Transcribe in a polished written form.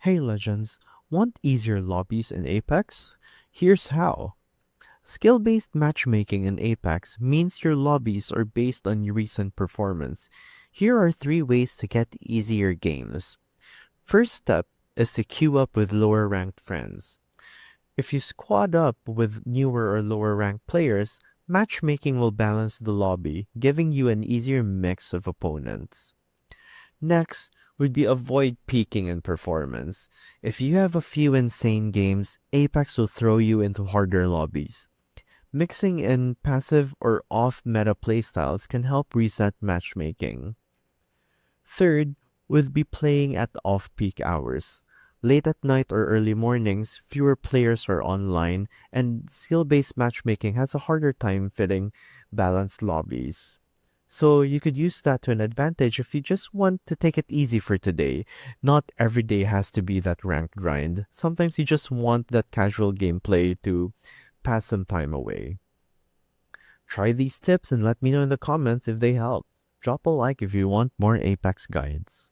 Hey legends, want easier lobbies in Apex? Here's how. Skill-based matchmaking in Apex means your lobbies are based on your recent performance. Here are 3 ways to get easier games. First step is to queue up with lower ranked friends. If you squad up with newer or lower ranked players, matchmaking will balance the lobby, giving you an easier mix of opponents. Next would be avoid peaking in performance. If you have a few insane games, Apex will throw you into harder lobbies. Mixing in passive or off-meta playstyles can help reset matchmaking. Third would be playing at off-peak hours. Late at night or early mornings, fewer players are online, and skill-based matchmaking has a harder time fitting balanced lobbies. So you could use that to an advantage if you just want to take it easy for today. Not every day has to be that ranked grind. Sometimes you just want that casual gameplay to pass some time away. Try these tips and let me know in the comments if they help. Drop a like if you want more Apex guides.